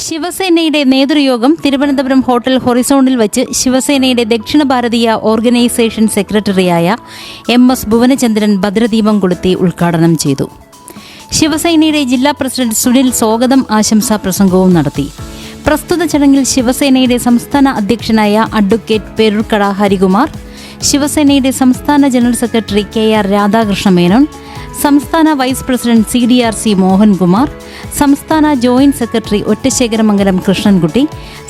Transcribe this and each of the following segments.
ശിവസേനയുടെ നേതൃയോഗം തിരുവനന്തപുരം ഹോട്ടൽ ഹൊറിസോണിൽ വച്ച് ശിവസേനയുടെ ദക്ഷിണ ഭാരതീയ ഓർഗനൈസേഷൻ സെക്രട്ടറിയായ MS ഭുവനചന്ദ്രൻ ഭദ്രദീപം കൊളുത്തി ഉദ്ഘാടനം ചെയ്തു. ശിവസേനയുടെ ജില്ലാ പ്രസിഡന്റ് സുനിൽ സ്വാഗതം ആശംസാ പ്രസംഗവും നടത്തി. പ്രസ്തുത ചടങ്ങിൽ ശിവസേനയുടെ സംസ്ഥാന അധ്യക്ഷനായ അഡ്വക്കേറ്റ് പേരൂർക്കട ഹരികുമാർ, ശിവസേനയുടെ സംസ്ഥാന general secretary KR Radhakrishna Menon, സംസ്ഥാന വൈസ് പ്രസിഡന്റ് CDRC മോഹൻകുമാർ, സംസ്ഥാന ജോയിന്റ് സെക്രട്ടറി ഒറ്റശേഖരമംഗലം കൃഷ്ണൻകുട്ടി,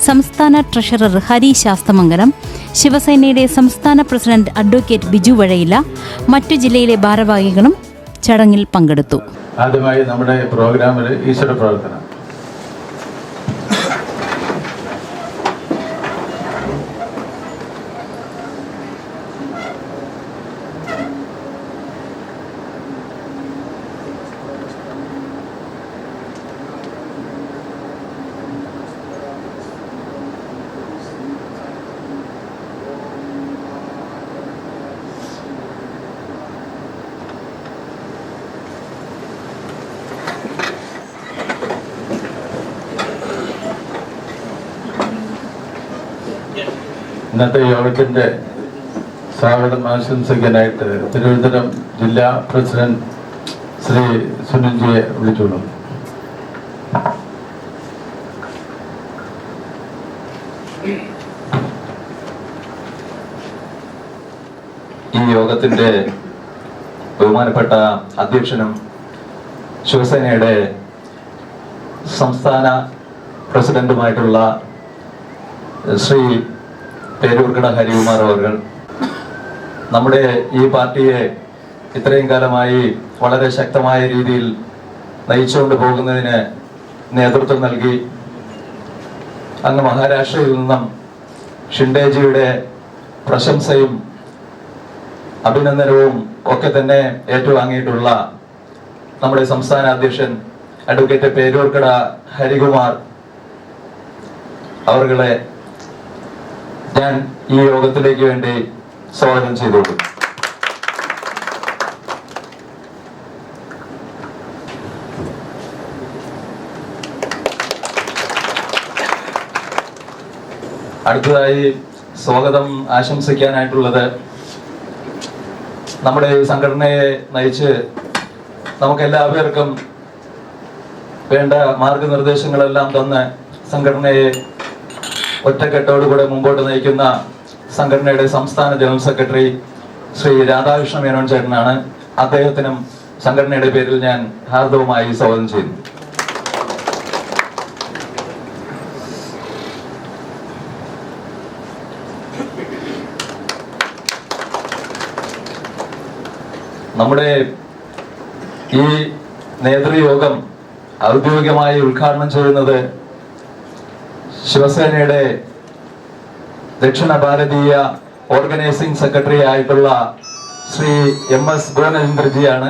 സംസ്ഥാന ട്രഷറർ ഹരി ശാസ്തമംഗലം, ശിവസേനയുടെ സംസ്ഥാന പ്രസിഡന്റ് അഡ്വക്കേറ്റ് ബിജു വഴയില, മറ്റു ജില്ലയിലെ ഭാരവാഹികളും ചടങ്ങിൽ പങ്കെടുത്തു. ആദ്യമായി നമ്മുടെ പ്രോഗ്രാമിൽ ഈശ്വര പ്രവർത്തനം. ഇന്നത്തെ യോഗത്തിൻ്റെ സ്വാഗതം ആശംസിക്കാനായിട്ട് തിരുവനന്തപുരം ജില്ലാ പ്രസിഡന്റ് ശ്രീ സുനിൽജിയെ വിളിച്ചോളൂ. ഈ യോഗത്തിൻ്റെ ബഹുമാനപ്പെട്ട അധ്യക്ഷനും ശിവസേനയുടെ സംസ്ഥാന പ്രസിഡന്റുമായിട്ടുള്ള ശ്രീ പേരൂർക്കട ഹരികുമാർ അവർ നമ്മുടെ ഈ പാർട്ടിയെ ഇത്രയും കാലമായി വളരെ ശക്തമായ രീതിയിൽ നയിച്ചുകൊണ്ട് പോകുന്നതിന് നേതൃത്വം നൽകി. അങ്ങ് മഹാരാഷ്ട്രയിൽ നിന്നും ഷിൻഡേജിയുടെ പ്രശംസയും അഭിനന്ദനവും ഒക്കെ തന്നെ ഏറ്റുവാങ്ങിയിട്ടുള്ള നമ്മുടെ സംസ്ഥാന അധ്യക്ഷൻ അഡ്വക്കേറ്റ് പേരൂർക്കട ഹരികുമാർ അവരെ ഞാൻ ഈ യോഗത്തിലേക്ക് വേണ്ടി സ്വാഗതം ചെയ്തോളൂ. അടുത്തതായി സ്വാഗതം ആശംസിക്കാനായിട്ടുള്ളത് നമ്മുടെ ഈ സംഘടനയെ നയിച്ച് നമുക്കെല്ലാവർക്കും വേണ്ട മാർഗനിർദ്ദേശങ്ങളെല്ലാം തന്ന് സംഘടനയെ ഒറ്റക്കെട്ടോടുകൂടെ മുമ്പോട്ട് നയിക്കുന്ന സംഘടനയുടെ സംസ്ഥാന ജനറൽ സെക്രട്ടറി ശ്രീ രാധാകൃഷ്ണ മേനോൻ ചേട്ടനാണ്. അദ്ദേഹത്തിനും സംഘടനയുടെ പേരിൽ ഞാൻ ഹാർദവമായി സ്വാഗതം ചെയ്യുന്നു. നമ്മുടെ ഈ നേതൃയോഗം ഔദ്യോഗികമായി ഉദ്ഘാടനം ചെയ്യുന്നത് ശിവസേനയുടെ ദക്ഷിണ ഭാരതീയ ഓർഗനൈസിംഗ് സെക്രട്ടറി ആയിട്ടുള്ള ശ്രീ MS ഭുവനചന്ദ്രജിയാണ്.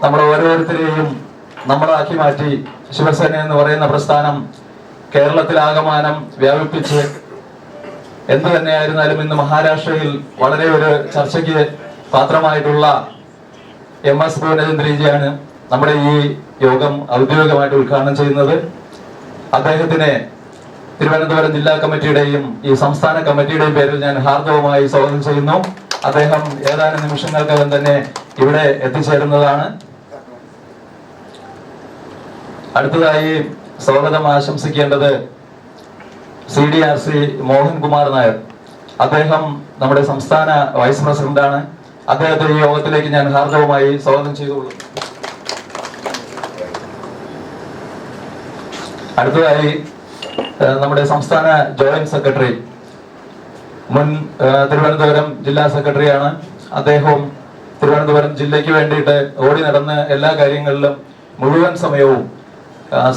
നമ്മൾ ഓരോരുത്തരെയും നമ്മളാക്കി മാറ്റി ശിവസേന എന്ന് പറയുന്ന പ്രസ്ഥാനം കേരളത്തിലാകമാനം വ്യാപിപ്പിച്ച് എന്തു തന്നെയായിരുന്നാലും ഇന്ന് മഹാരാഷ്ട്രയിൽ വളരെ ഒരു ചർച്ചയ്ക്ക് പാത്രമായിട്ടുള്ള MS ഭുവനചന്ദ്രജിയാണ് നമ്മുടെ ഈ യോഗം ഔദ്യോഗികമായിട്ട് ഉദ്ഘാടനം ചെയ്യുന്നത്. അദ്ദേഹത്തിനെ തിരുവനന്തപുരം ജില്ലാ കമ്മിറ്റിയുടെയും ഈ സംസ്ഥാന കമ്മിറ്റിയുടെയും പേരിൽ ഞാൻ ഹാർദവമായി സ്വാഗതം ചെയ്യുന്നു. അദ്ദേഹം ഏതാനും നിമിഷങ്ങൾക്കകം തന്നെ ഇവിടെ എത്തിച്ചേരുന്നതാണ്. അടുത്തതായി സ്വാഗതം ആശംസിക്കേണ്ടത് CDRC മോഹൻകുമാർ നായർ. അദ്ദേഹം നമ്മുടെ സംസ്ഥാന വൈസ് പ്രസിഡന്റാണ്. അദ്ദേഹത്തെ ഈ യോഗത്തിലേക്ക് ഞാൻ ഹാർദവമായി സ്വാഗതം ചെയ്തുകൊള്ളും. അടുത്തതായി നമ്മുടെ സംസ്ഥാന ജോയിന്റ് സെക്രട്ടറി, മുൻ തിരുവനന്തപുരം ജില്ലാ സെക്രട്ടറിയാണ്. അദ്ദേഹവും തിരുവനന്തപുരം ജില്ലയ്ക്ക് വേണ്ടിയിട്ട് ഓടി നടന്ന് എല്ലാ കാര്യങ്ങളിലും മുഴുവൻ സമയവും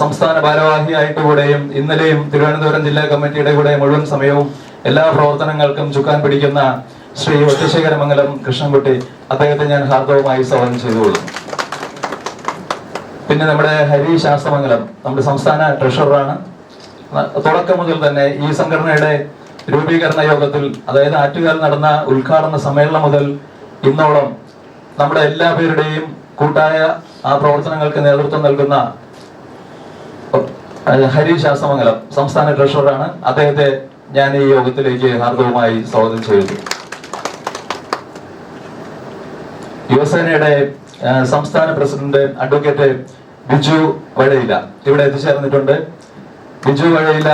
സംസ്ഥാന ഭാരവാഹിയായിട്ട് കൂടെയും ഇന്നലെയും തിരുവനന്തപുരം ജില്ലാ കമ്മിറ്റിയുടെ കൂടെ മുഴുവൻ സമയവും എല്ലാ പ്രവർത്തനങ്ങൾക്കും ചുക്കാൻ പിടിക്കുന്ന ശ്രീ ഒറ്റശേഖരമംഗലം കൃഷ്ണൻകുട്ടി, അദ്ദേഹത്തെ ഞാൻ ഹാർദവമായി സ്വാഗതം ചെയ്തുകൊള്ളുന്നു. പിന്നെ നമ്മുടെ ഹരി ശാസ്തമംഗലം നമ്മുടെ സംസ്ഥാന ട്രഷററാണ്. തുടക്കം മുതൽ തന്നെ ഈ സംഘടനയുടെ രൂപീകരണ യോഗത്തിൽ, അതായത് ആറ്റുകാൽ നടന്ന ഉദ്ഘാടന സമ്മേളനം മുതൽ ഇന്നോളം നമ്മുടെ എല്ലാ പേരുടെയും കൂട്ടായ ആ പ്രവർത്തനങ്ങൾക്ക് നേതൃത്വം നൽകുന്ന ഹരി ശാസ്തമംഗലം സംസ്ഥാന ട്രഷററാണ്. അദ്ദേഹത്തെ ഞാൻ ഈ യോഗത്തിലേക്ക് ഹാർദവുമായി സ്വാഗതം ചെയ്യുന്നു. യുവസേനയുടെ സംസ്ഥാന പ്രസിഡന്റ് അഡ്വക്കേറ്റ് ബിജു വഴയില ഇവിടെ എത്തിച്ചേർന്നിട്ടുണ്ട്. ബിജു വഴയില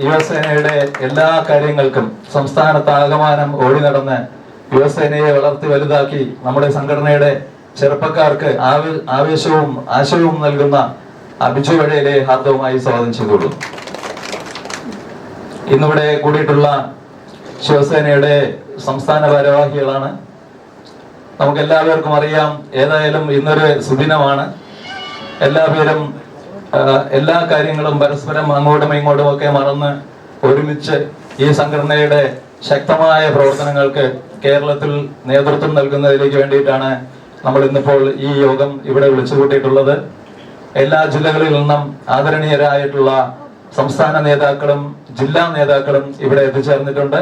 യുവസേനയുടെ എല്ലാ കാര്യങ്ങൾക്കും സംസ്ഥാനത്താകമാനം ഓടി നടന്ന് യുവസേനയെ വളർത്തി വലുതാക്കി നമ്മുടെ സംഘടനയുടെ ചെറുപ്പക്കാർക്ക് ആവേശവും ആശയവും നൽകുന്ന ബിജു വഴയിലെ ഹാർദവുമായി സ്വാഗതം ചെയ്തോളൂ. ഇന്നിവിടെ കൂടിയിട്ടുള്ള ശിവസേനയുടെ സംസ്ഥാന ഭാരവാഹികളാണ്. നമുക്ക് എല്ലാവർക്കും അറിയാം, ഏതായാലും ഇന്നൊരു സുദിനമാണ്. എല്ലാവരും എല്ലാ കാര്യങ്ങളും പരസ്പരം അങ്ങോട്ടും ഇങ്ങോട്ടും ഒക്കെ മറന്ന് ഒരുമിച്ച് ഈ സംഘടനയുടെ ശക്തമായ പ്രവർത്തനങ്ങൾക്ക് കേരളത്തിൽ നേതൃത്വം നൽകുന്നതിലേക്ക് വേണ്ടിയിട്ടാണ് നമ്മൾ ഇന്നിപ്പോൾ ഈ യോഗം ഇവിടെ വിളിച്ചുകൂട്ടിയിട്ടുള്ളത്. എല്ലാ ജില്ലകളിൽ നിന്നും ആദരണീയരായിട്ടുള്ള സംസ്ഥാന നേതാക്കളും ജില്ലാ നേതാക്കളും ഇവിടെ എത്തിച്ചേർന്നിട്ടുണ്ട്.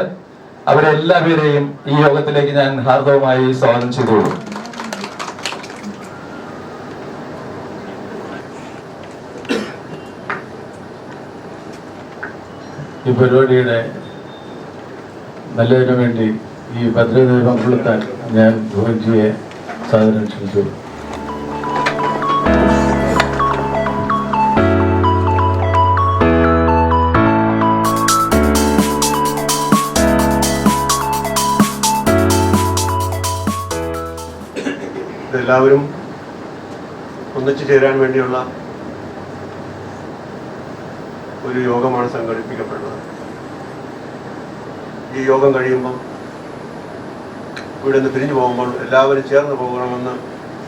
അവരെല്ലാവരെയും ഈ യോഗത്തിലേക്ക് ഞാൻ ഹാർദവുമായി സ്വാഗതം ചെയ്തോളൂ. ഈ പരിപാടിയുടെ നല്ലതിനു വേണ്ടി ഈ ഭദ്രദീപം കൊളുത്താൻ ഞാൻ ഭുവൻജിയെ സാദരം ക്ഷണിച്ചു. എല്ലാവരും ഒന്നിച്ചു ചേരാൻ വേണ്ടിയുള്ള ഒരു യോഗമാണ് സംഘടിപ്പിക്കപ്പെടുന്നത്. ഈ യോഗം കഴിയുമ്പം ഇവിടെ നിന്ന് പിരിഞ്ഞു പോകുമ്പോൾ എല്ലാവരും ചേർന്ന് പോകണമെന്ന്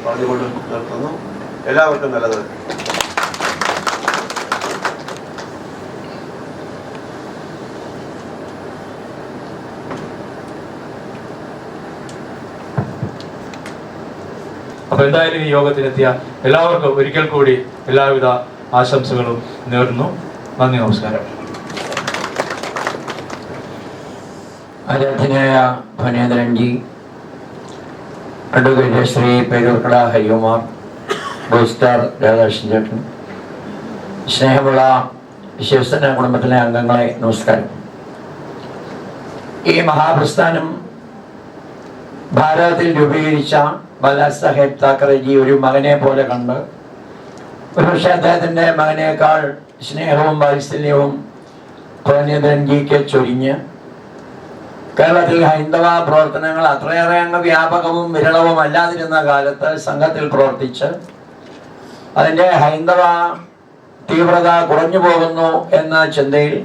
പറഞ്ഞുകൊണ്ട് നിർത്തുന്നു. എല്ലാവർക്കും നല്ലത്. അപ്പൊ എന്തായാലും ഈ യോഗത്തിനെത്തിയ എല്ലാവർക്കും ഒരിക്കൽ കൂടി എല്ലാവിധ ആശംസകളും നേർന്നു. നന്ദി, നമസ്കാരം. ആരാധനായ ഭനേന്ദ്രൻജി, അഡ്വക്കേറ്റ് ശ്രീ പേരൂർക്കട ഹരികുമാർ, ബോസ്റ്റാർ രാധാകൃഷ്ണൻ ചേട്ടൻ, സ്നേഹമുള്ള ശിവസേന കുടുംബത്തിലെ അംഗങ്ങളെ നമസ്കാരം. ഈ മഹാപ്രസ്ഥാനം ഭാരതത്തിൽ രൂപീകരിച്ച ബാലാ സാഹേബ് താക്കറെജി ഒരു മകനെ പോലെ കണ്ട്, ഒരുപക്ഷെ അദ്ദേഹത്തിൻ്റെ മകനേക്കാൾ സ്നേഹവും വാത്സല്യവും ഭനേന്ദ്രൻജിക്ക് ചൊരിഞ്ഞ് കേരളത്തിൽ ഹൈന്ദവ പ്രവർത്തനങ്ങൾ അത്രയേറെ അങ്ങ് വ്യാപകവും വിരളവും അല്ലാതിരുന്ന കാലത്ത് സംഘത്തിൽ പ്രവർത്തിച്ച് അതിൻ്റെ ഹൈന്ദവ തീവ്രത കുറഞ്ഞു പോകുന്നു എന്ന ചിന്തയിൽ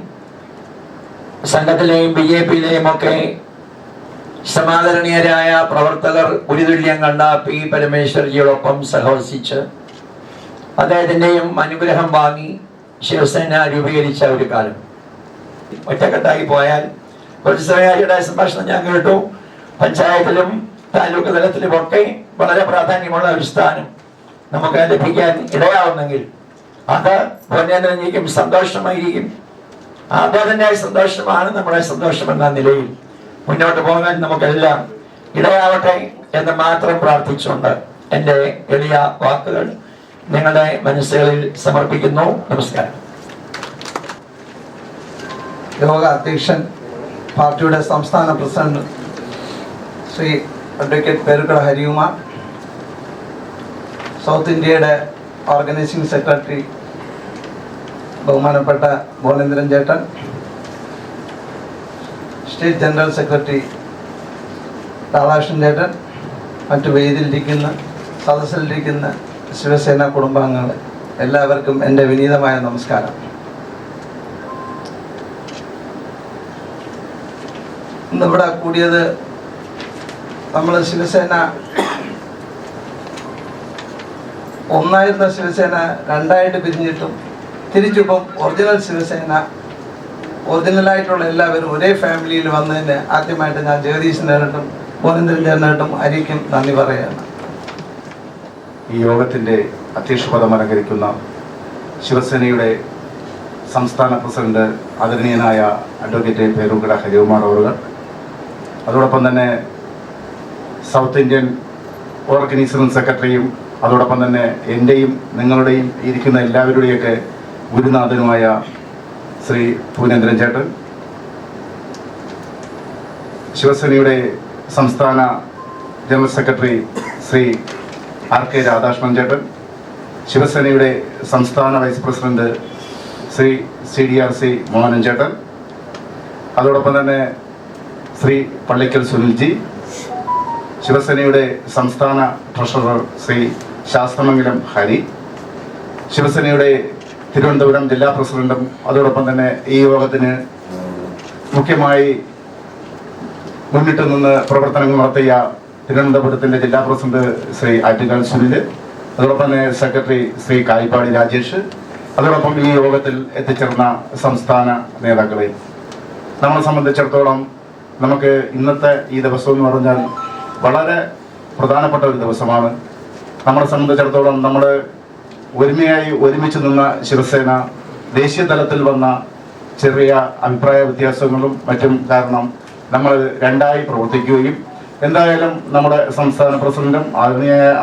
സംഘത്തിലെയും BJP-യിലെയും ഒക്കെ സമാദരണീയരായ പ്രവർത്തകർ ഗുരുതുല്യം കണ്ട പി പരമേശ്വർജിയോടൊപ്പം സഹവസിച്ച് അദ്ദേഹത്തിൻ്റെയും അനുഗ്രഹം വാങ്ങി ശിവസേന രൂപീകരിച്ച ഒരു കാലം. ഒറ്റക്കെട്ടായി പോയാൽ പ്രൊഫസറുടെ സംഭാഷണം ഞാൻ കേട്ടു. പഞ്ചായത്തിലും താലൂക്ക് തലത്തിലുമൊക്കെ വളരെ പ്രാധാന്യമുള്ള ഒരു സ്ഥാനം നമുക്ക് ലഭിക്കാൻ ഇടയാവുന്നെങ്കിൽ അത് ഭനേന്ദ്രൻജിക്കും സന്തോഷമായിരിക്കും. അദ്ദേഹത്തിൻ്റെ സന്തോഷമാണ് നമ്മുടെ സന്തോഷമെന്ന നിലയിൽ മുന്നോട്ട് പോകാൻ നമുക്കെല്ലാം ഇടയാവട്ടെ എന്ന് മാത്രം പ്രാർത്ഥിച്ചുകൊണ്ട് എൻ്റെ എളിയ വാക്കുകൾ നിങ്ങളുടെ മനസ്സുകളിൽ സമർപ്പിക്കുന്നു. നമസ്കാരം. യോഗ അധ്യക്ഷൻ പാർട്ടിയുടെ സംസ്ഥാന president Shri advocate പേരുക്കട Harikumar, south ഇന്ത്യയുടെ ഓർഗനൈസിംഗ് സെക്രട്ടറി ബഹുമാനപ്പെട്ട ഭുവനേന്ദ്രൻ ചേട്ടൻ, സ്റ്റേറ്റ് ജനറൽ സെക്രട്ടറി രാധാകൃഷ്ണൻ ചേട്ടൻ, മറ്റു വേദിയിലിരിക്കുന്ന സദസ്സിലിരിക്കുന്ന ശിവസേന കുടുംബാംഗങ്ങൾ എല്ലാവർക്കും എൻ്റെ വിനീതമായ നമസ്കാരം. ഇന്നിവിടെ കൂടിയത് നമ്മൾ ശിവസേന ഒന്നായിരുന്ന ശിവസേന രണ്ടായിട്ട് പിരിഞ്ഞിട്ടും തിരിച്ചിപ്പം ഒറിജിനൽ ശിവസേന ഒറിജിനലായിട്ടുള്ള എല്ലാവരും ഒരേ ഫാമിലിയിൽ വന്നതിന് ആദ്യമായിട്ട് ഞാൻ ജഗദീശനായിട്ടും ഭുവനേന്ദ്രൻ ചേട്ടനായിട്ടും അരിക്കും നന്ദി പറയുകയാണ്. ഈ യോഗത്തിൻ്റെ അധ്യക്ഷപദം അലങ്കരിക്കുന്ന ശിവസേനയുടെ സംസ്ഥാന പ്രസിഡന്റ് ആദരണീയനായ അഡ്വക്കേറ്റ് പേരൂർക്കട ഹരികുമാർ അവറുകൾ, അതോടൊപ്പം തന്നെ സൗത്ത് ഇന്ത്യൻ ഓർഗനൈസിംഗ് സെക്രട്ടറിയും, അതോടൊപ്പം തന്നെ എൻ്റെയും നിങ്ങളുടെയും ഇരിക്കുന്ന എല്ലാവരുടെയൊക്കെ ഗുരുനാഥനുമായ ശ്രീ പൂനേന്ദ്രൻ ചേട്ടൻ, ശിവസേനയുടെ സംസ്ഥാന general secretary Shri R K Radhakrishnan ചേട്ടൻ, ശിവസേനയുടെ സംസ്ഥാന vice president Shri CDRC Mohanan ചേട്ടൻ, അതോടൊപ്പം തന്നെ ശ്രീ പള്ളിക്കൽ സുനിൽജി, ശിവസേനയുടെ സംസ്ഥാന ട്രഷറർ ശ്രീ ശാസ്ത്രമംഗലം ഹരി, ശിവസേനയുടെ തിരുവനന്തപുരം ജില്ലാ പ്രസിഡന്റും അതോടൊപ്പം തന്നെ ഈ യോഗത്തിന് മുഖ്യമായി മുന്നിട്ട് നിന്ന് പ്രവർത്തനങ്ങൾ നടത്തിയ തിരുവനന്തപുരത്തിൻ്റെ ജില്ലാ പ്രസിഡന്റ് ശ്രീ ആറ്റുകാൽ സുനിൽ, അതോടൊപ്പം തന്നെ സെക്രട്ടറി ശ്രീ കായിപ്പാടി രാജേഷ്, അതോടൊപ്പം ഈ യോഗത്തിൽ എത്തിച്ചേർന്ന സംസ്ഥാന നേതാക്കളെ, നമ്മളെ സംബന്ധിച്ചിടത്തോളം നമുക്ക് ഇന്നത്തെ ഈ ദിവസം എന്ന് പറഞ്ഞാൽ വളരെ പ്രധാനപ്പെട്ട ഒരു ദിവസമാണ്. നമ്മളെ സംബന്ധിച്ചിടത്തോളം നമ്മൾ ഒരുമിച്ച് നിന്ന ശിവസേന ദേശീയ തലത്തിൽ വന്ന ചെറിയ അഭിപ്രായ വ്യത്യാസങ്ങളും മറ്റും കാരണം നമ്മൾ രണ്ടായി പ്രവർത്തിക്കുകയും എന്തായാലും നമ്മുടെ സംസ്ഥാന പ്രസിഡന്റും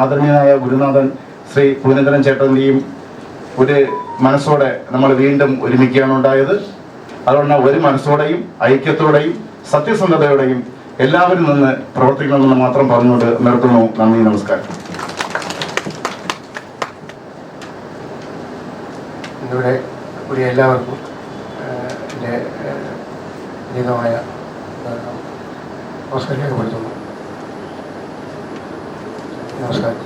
ആദരണീയനായ ഗുരുനാഥൻ ശ്രീ പൂനേന്ദ്രൻ ചേട്ടൻ്റെയും ഒരു മനസ്സോടെ നമ്മൾ വീണ്ടും ഒരുമിക്കുകയാണ് ഉണ്ടായത്. അതുകൊണ്ട് ഒരു മനസ്സോടെയും ഐക്യത്തോടെയും സത്യസന്ധതയോടെയും എല്ലാവരും നിന്ന് പ്രവർത്തിക്കണമെന്ന് മാത്രം പറഞ്ഞുകൊണ്ട് നിർത്തുന്നു. നന്ദി, നമസ്കാരം. ഇന്നിവിടെ കൂടിയ എല്ലാവർക്കും എൻ്റെ ദീർഘമായ നമസ്കാരം രേഖപ്പെടുത്തുന്നു. നമസ്കാരം.